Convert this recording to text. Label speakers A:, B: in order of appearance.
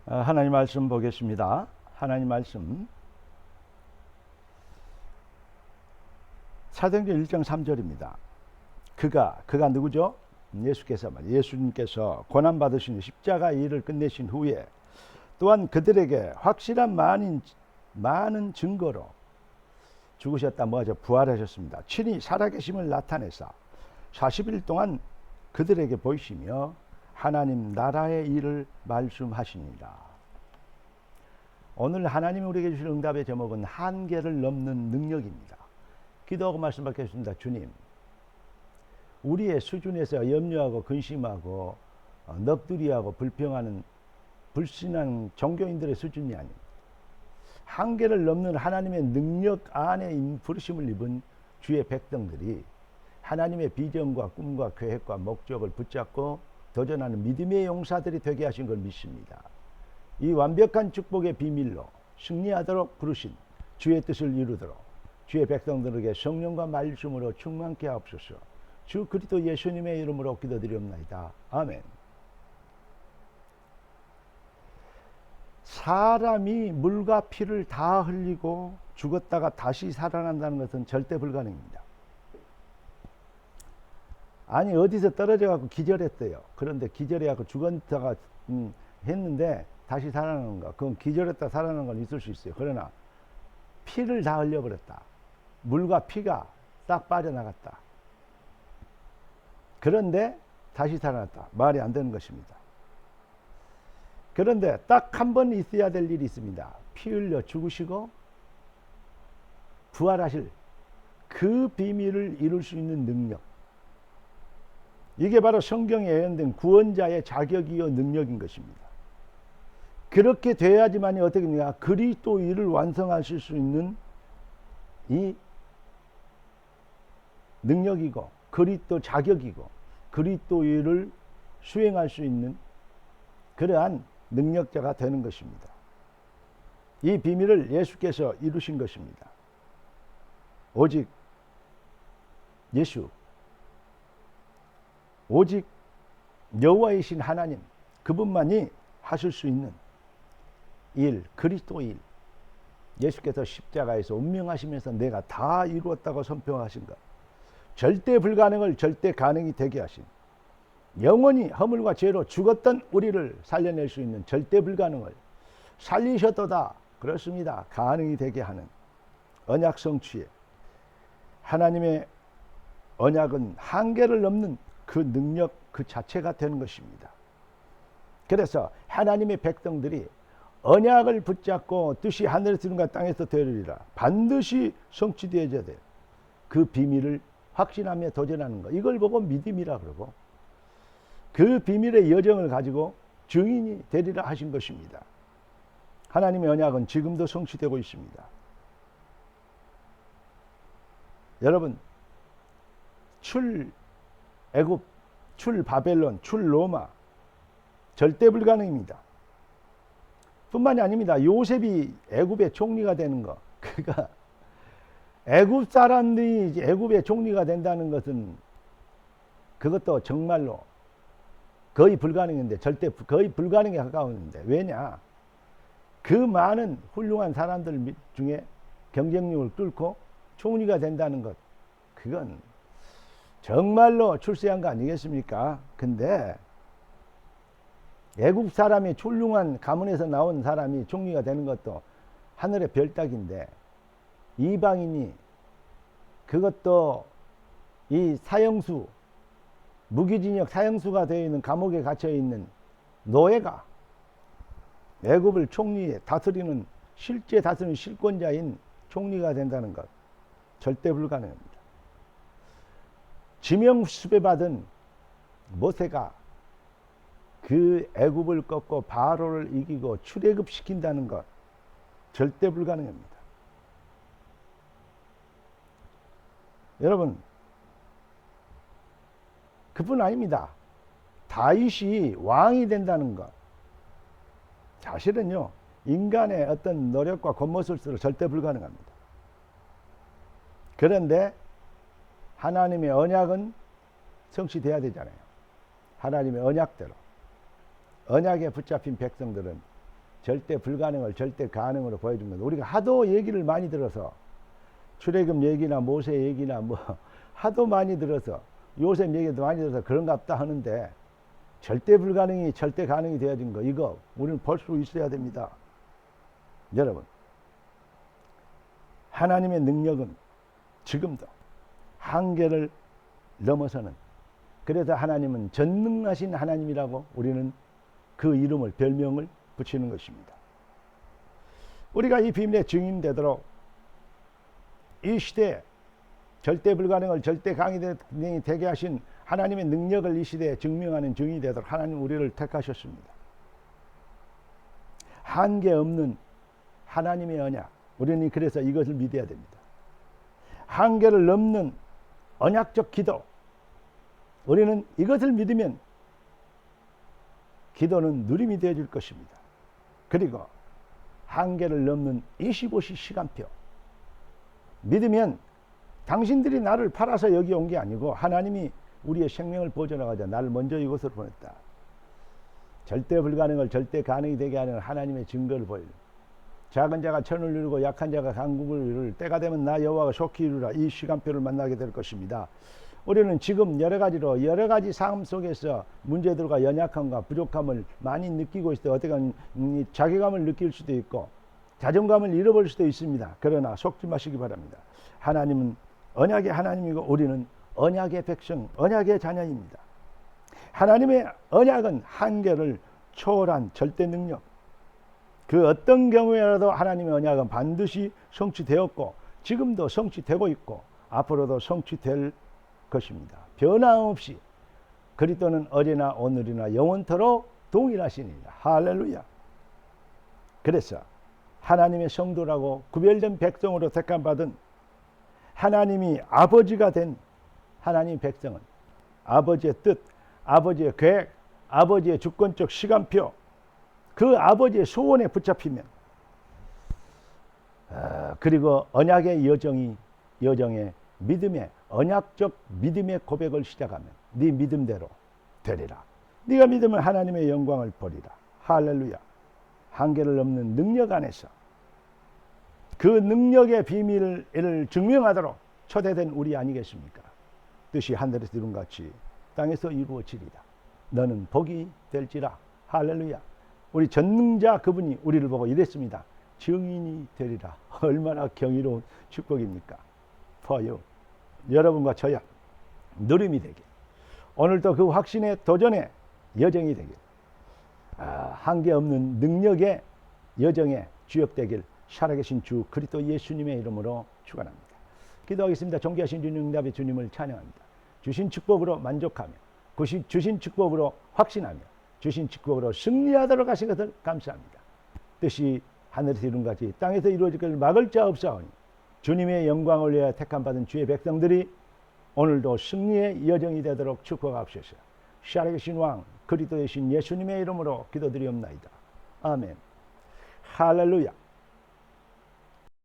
A: 하나님 말씀 보겠습니다. 하나님 말씀 사도행전 1장 3절입니다. 그가 누구죠? 예수님께서 고난 받으신 십자가 일을 끝내신 후에 또한 그들에게 확실한 많은 증거로 죽으셨다 뭐하죠? 부활하셨습니다. 친히 살아계심을 나타내사 40일 동안 그들에게 보이시며 하나님 나라의 일을 말씀하시니라. 오늘 하나님이 우리에게 주실 응답의 제목은 한계를 넘는 능력입니다. 기도하고 말씀 받겠습니다. 주님, 우리의 수준에서 염려하고 근심하고 넋두리하고 불평하는 불신한 종교인들의 수준이 아닙니다. 한계를 넘는 하나님의 능력 안에 부르심을 입은 주의 백성들이 하나님의 비전과 꿈과 계획과 목적을 붙잡고 도전하는 믿음의 용사들이 되게 하신 걸 믿습니다. 이 완벽한 축복의 비밀로 승리하도록 부르신 주의 뜻을 이루도록 주의 백성들에게 성령과 말씀으로 충만케 하옵소서. 주 그리스도 예수님의 이름으로 기도드리옵나이다. 아멘. 사람이 물과 피를 다 흘리고 죽었다가 다시 살아난다는 것은 절대 불가능입니다. 아니 어디서 떨어져 갖고 기절했대요. 그런데 기절해 갖고 죽었다가 했는데 다시 살아나는 거, 그건 기절했다 살아나는 건 있을 수 있어요. 그러나 피를 다 흘려버렸다. 물과 피가 딱 빠져나갔다. 그런데 다시 살아났다. 말이 안 되는 것입니다. 그런데 딱 한 번 있어야 될 일이 있습니다. 피 흘려 죽으시고 부활하실 그 비밀을 이룰 수 있는 능력. 이게 바로 성경에 예언된 구원자의 자격이요 능력인 것입니다. 그렇게 돼야지만이 어떻게 되냐, 그리스도 일을 완성하실 수 있는 이 능력이고 그리스도 자격이고 그리스도 일을 수행할 수 있는 그러한 능력자가 되는 것입니다. 이 비밀을 예수께서 이루신 것입니다. 오직 예수, 오직 여호와이신 하나님, 그분만이 하실 수 있는 일, 그리스도 일. 예수께서 십자가에서 운명하시면서 내가 다 이루었다고 선포하신 것, 절대 불가능을 절대 가능이 되게 하신, 영원히 허물과 죄로 죽었던 우리를 살려낼 수 있는 절대 불가능을 살리셨도다. 그렇습니다. 가능이 되게 하는 언약 성취에 하나님의 언약은 한계를 넘는 그 능력 그 자체가 되는 것입니다. 그래서 하나님의 백성들이 언약을 붙잡고 뜻이 하늘에서 이룬 것 땅에서 되리라 반드시 성취되어야 돼요. 그 비밀을 확신하며 도전하는 것, 이걸 보고 믿음이라 그러고 그 비밀의 여정을 가지고 증인이 되리라 하신 것입니다. 하나님의 언약은 지금도 성취되고 있습니다. 여러분, 출 애굽, 출 바벨론, 출 로마 절대 불가능입니다. 뿐만이 아닙니다. 요셉이 애굽의 총리가 되는 거, 그가 애굽 사람들이 애굽의 총리가 된다는 것은 그것도 정말로 거의 불가능인데, 절대 거의 불가능에 가까웠는데, 왜냐, 그 많은 훌륭한 사람들 중에 경쟁력을 뚫고 총리가 된다는 것, 그건 정말로 출세한 거 아니겠습니까? 근데 애국 사람이 훌륭한 가문에서 나온 사람이 총리가 되는 것도 하늘의 별 따기인데, 이방인이 그것도 이 사형수, 무기징역 사형수가 되어 있는 감옥에 갇혀 있는 노예가 애굽을 총리에 다스리는, 실제 다스리는 실권자인 총리가 된다는 것, 절대 불가능합니다. 지명수배 받은 모세가 그 애굽을 꺾고 바로를 이기고 출애굽시킨다는 것, 절대 불가능합니다. 여러분, 그뿐 아닙니다. 다윗이 왕이 된다는 것, 사실은요, 인간의 어떤 노력과 겉모습으로 절대 불가능합니다. 그런데 하나님의 언약은 성취돼야 되잖아요. 하나님의 언약대로, 언약에 붙잡힌 백성들은 절대 불가능을 절대 가능으로 보여준 겁니다. 우리가 하도 얘기를 많이 들어서 출애굽 얘기나 모세 얘기나 뭐 하도 많이 들어서 요셉 얘기도 많이 들어서 그런갑다 하는데 절대 불가능이 절대 가능이 되어진 거 이거 우리는 볼 수 있어야 됩니다. 여러분 하나님의 능력은 지금도 한계를 넘어서는 그래서 하나님은 전능하신 하나님이라고 우리는 그 이름을 별명을 붙이는 것입니다. 우리가 이 비밀의 증인 되도록 이 시대에 절대 불가능을 절대 가능이 되게 하신 하나님의 능력을 이 시대에 증명하는 증인이 되도록 하나님 우리를 택하셨습니다. 한계 없는 하나님의 언약 우리는 그래서 이것을 믿어야 됩니다. 한계를 넘는 언약적 기도 우리는 이것을 믿으면 기도는 누림이 되어줄 것입니다. 그리고 한계를 넘는 25시 시간표 믿으면 당신들이 나를 팔아서 여기 온 게 아니고 하나님이 우리의 생명을 보존하고자 나를 먼저 이곳으로 보냈다. 절대 불가능을 절대 가능이 되게 하는 하나님의 증거를 보여요. 작은 자가 천을 이루고 약한 자가 강국을 이룰 때가 되면 나 여호와가 속히 이루라. 이 시간표를 만나게 될 것입니다. 우리는 지금 여러 가지 삶 속에서 문제들과 연약함과 부족함을 많이 느끼고 있을 때 어떻게 자괴감을 느낄 수도 있고 자존감을 잃어버릴 수도 있습니다. 그러나 속지 마시기 바랍니다. 하나님은 언약의 하나님이고 우리는 언약의 백성, 언약의 자녀입니다. 하나님의 언약은 한계를 초월한 절대 능력. 그 어떤 경우에라도 하나님의 언약은 반드시 성취되었고 지금도 성취되고 있고 앞으로도 성취될 것입니다. 변함없이 그리스도는 어제나 오늘이나 영원토록 동일하시니라. 할렐루야. 그래서 하나님의 성도라고 구별된 백성으로 택함받은 하나님이 아버지가 된 하나님 백성은 아버지의 뜻, 아버지의 계획, 아버지의 주권적 시간표 그 아버지의 소원에 붙잡히면 그리고 언약의 여정의 믿음의 언약적 믿음의 고백을 시작하면 네 믿음대로 되리라. 네가 믿으면 하나님의 영광을 보리라. 할렐루야. 한계를 넘는 능력 안에서 그 능력의 비밀을 증명하도록 초대된 우리 아니겠습니까? 뜻이 하늘에서 이룬 같이 땅에서 이루어지리라. 너는 복이 될지라. 할렐루야. 우리 전능자 그분이 우리를 보고 이랬습니다. 증인이 되리라. 얼마나 경이로운 축복입니까? For you. 여러분과 저야 누림이 되게 오늘도 그 확신의 도전의 여정이 되길 한계 없는 능력의 여정의 주역되길 살아계신 주 그리스도 예수님의 이름으로 축원합니다. 기도하겠습니다. 존귀하신 주님 응답의 주님을 찬양합니다. 주신 축복으로 만족하며 주신 축복으로 확신하며 주신 축복으로 승리하도록 하신 것을 감사합니다. 뜻이 하늘에서 이룬 같이 땅에서 이루어질 것을 막을 자 없사오니 주님의 영광을 위하여 택함받은 주의 백성들이 오늘도 승리의 여정이 되도록 축복하옵소서. 살아계신 왕 그리스도의 신 예수님의 이름으로 기도드리옵나이다. 아멘. 할렐루야.